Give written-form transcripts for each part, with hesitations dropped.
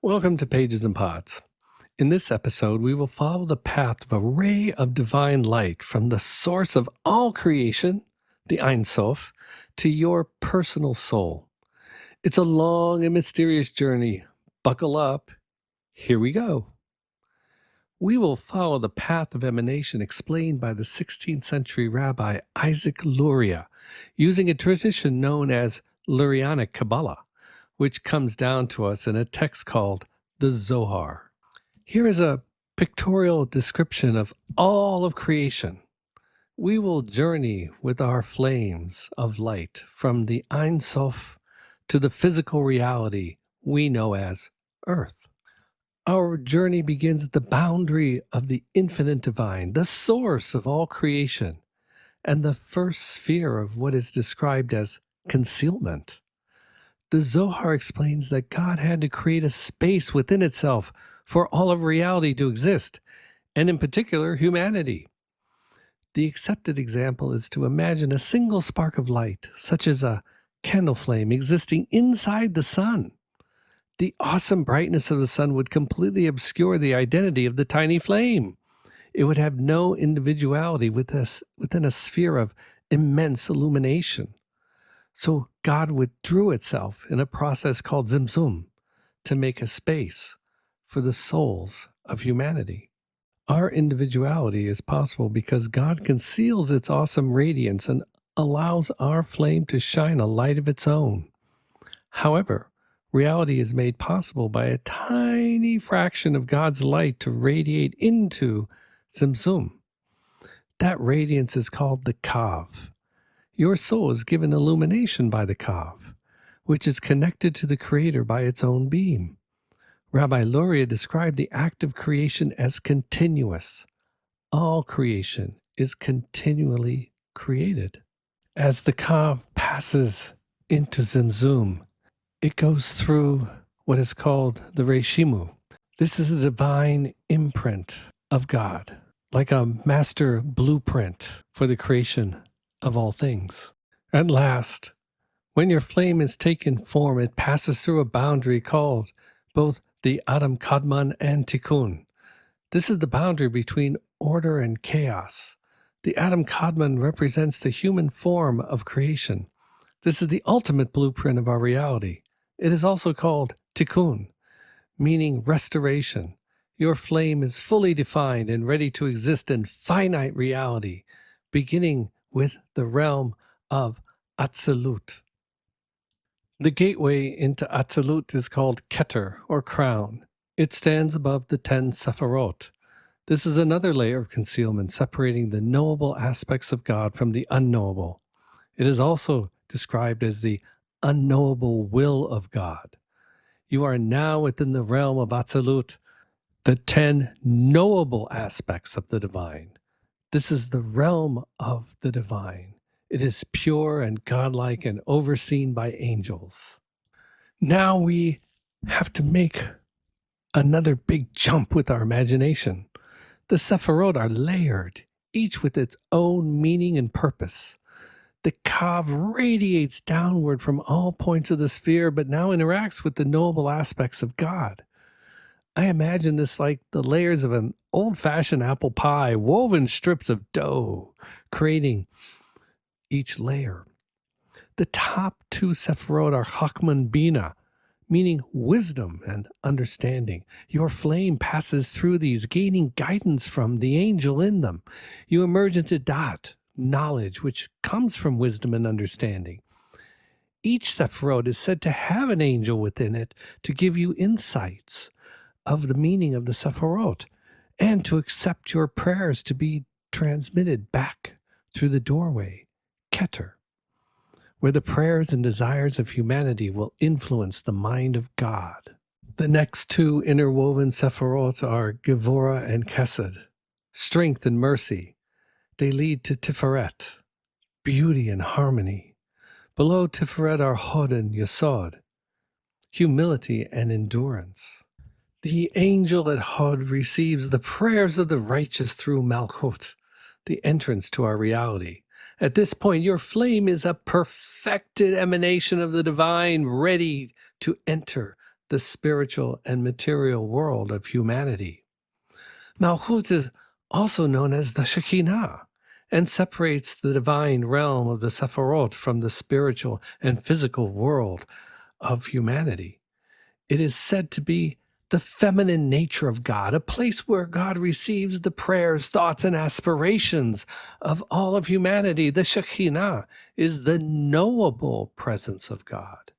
Welcome to Pages and Pods. In this episode, we will follow the path of a ray of divine light from the source of all creation, the Ain Sof, to your personal soul. It's a long and mysterious journey. Buckle up. Here we go. We will follow the path of emanation explained by the 16th century Rabbi Isaac Luria, using a tradition known as Lurianic Kabbalah, which comes down to us in a text called the Zohar. Here is a pictorial description of all of creation. We will journey with our flames of light from the Ain Sof to the physical reality we know as Earth. Our journey begins at the boundary of the infinite divine, the source of all creation, and the first sphere of what is described as concealment. The Zohar explains that God had to create a space within itself for all of reality to exist, and in particular, humanity. The accepted example is to imagine a single spark of light, such as a candle flame existing inside the sun. The awesome brightness of the sun would completely obscure the identity of the tiny flame. It would have no individuality within a sphere of immense illumination. So God withdrew itself in a process called Tzimtzum to make a space for the souls of humanity. Our individuality is possible because God conceals its awesome radiance and allows our flame to shine a light of its own. However, reality is made possible by a tiny fraction of God's light to radiate into Tzimtzum. That radiance is called the Kav. Your soul is given illumination by the Kav, which is connected to the Creator by its own beam. Rabbi Luria described the act of creation as continuous. All creation is continually created. As the Kav passes into Tzimtzum, it goes through what is called the Reshimu. This is a divine imprint of God, like a master blueprint for the creation of all things. At last, when your flame is taken form, it passes through a boundary called both the Adam Kadmon and Tikkun. This is the boundary between order and chaos. The Adam Kadmon represents the human form of creation. This is the ultimate blueprint of our reality. It is also called Tikkun, meaning restoration. Your flame is fully defined and ready to exist in finite reality, beginning with the realm of Atzilut. The gateway into Atzilut is called Keter, or crown. It stands above the 10 Sephirot. This is another layer of concealment, separating the knowable aspects of God from the unknowable. It is also described as the unknowable will of God. You are now within the realm of Atzilut, the 10 knowable aspects of the divine. This is the realm of the divine. It is pure and godlike and overseen by angels. Now we have to make another big jump with our imagination. The Sephirot are layered, each with its own meaning and purpose. The Kav radiates downward from all points of the sphere, but now interacts with the knowable aspects of God. I imagine this like the layers of an old-fashioned apple pie, woven strips of dough, creating each layer. The top 2 Sephirot are Chochmah and Bina, meaning wisdom and understanding. Your flame passes through these, gaining guidance from the angel in them. You emerge into Dat, knowledge, which comes from wisdom and understanding. Each Sephirot is said to have an angel within it to give you insights of the meaning of the Sephirot, and to accept your prayers to be transmitted back through the doorway, Keter, where the prayers and desires of humanity will influence the mind of God. The next 2 interwoven Sephirot are Gevurah and Chesed, strength and mercy. They lead to Tiferet, beauty and harmony. Below Tiferet are Hod and Yesod, humility and endurance. The angel at Hod receives the prayers of the righteous through Malchut, the entrance to our reality. At this point, your flame is a perfected emanation of the divine, ready to enter the spiritual and material world of humanity. Malchut is also known as the Shekinah and separates the divine realm of the Sephirot from the spiritual and physical world of humanity. It is said to be the feminine nature of God, a place where God receives the prayers, thoughts, and aspirations of all of humanity. The Shekinah is the knowable presence of God.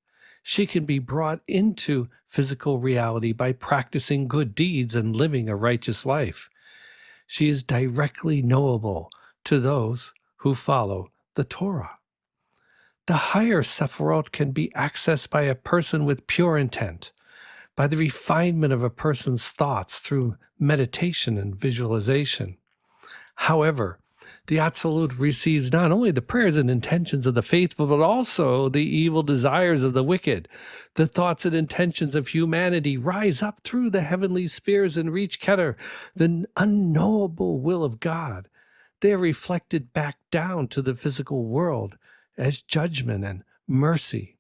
She can be brought into physical reality by practicing good deeds and living a righteous life. She is directly knowable to those who follow the Torah. The higher Sephirot can be accessed by a person with pure intent, by the refinement of a person's thoughts through meditation and visualization. However, the Atzilut receives not only the prayers and intentions of the faithful, but also the evil desires of the wicked. The thoughts and intentions of humanity rise up through the heavenly spheres and reach Keter, the unknowable will of God. They are reflected back down to the physical world as judgment and mercy.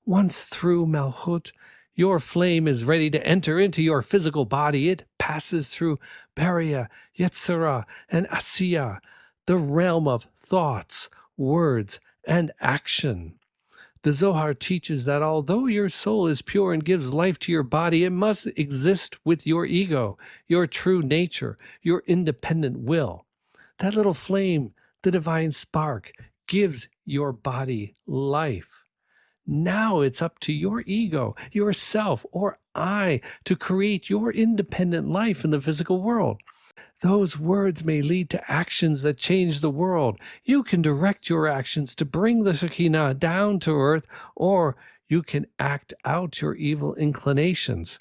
Once through Malchut, your flame is ready to enter into your physical body. It passes through Beria, Yetzirah, and Asiya, the realm of thoughts, words, and action. The Zohar teaches that although your soul is pure and gives life to your body, it must exist with your ego, your true nature, your independent will. That little flame, the divine spark, gives your body life. Now it's up to your ego, yourself, or I to create your independent life in the physical world. Those words may lead to actions that change the world. You can direct your actions to bring the Shekinah down to earth, or you can act out your evil inclinations.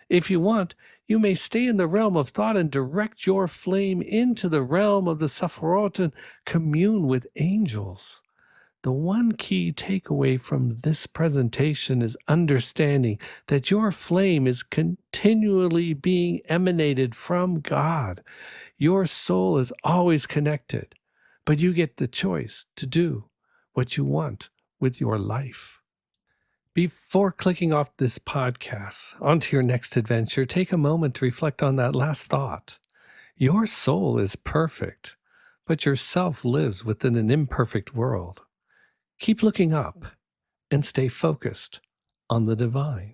If you want, you may stay in the realm of thought and direct your flame into the realm of the Sephirot and commune with angels. The one key takeaway from this presentation is understanding that your flame is continually being emanated from God. Your soul is always connected, but you get the choice to do what you want with your life. Before clicking off this podcast onto your next adventure, take a moment to reflect on that last thought. Your soul is perfect, but your self lives within an imperfect world. Keep looking up and stay focused on the divine.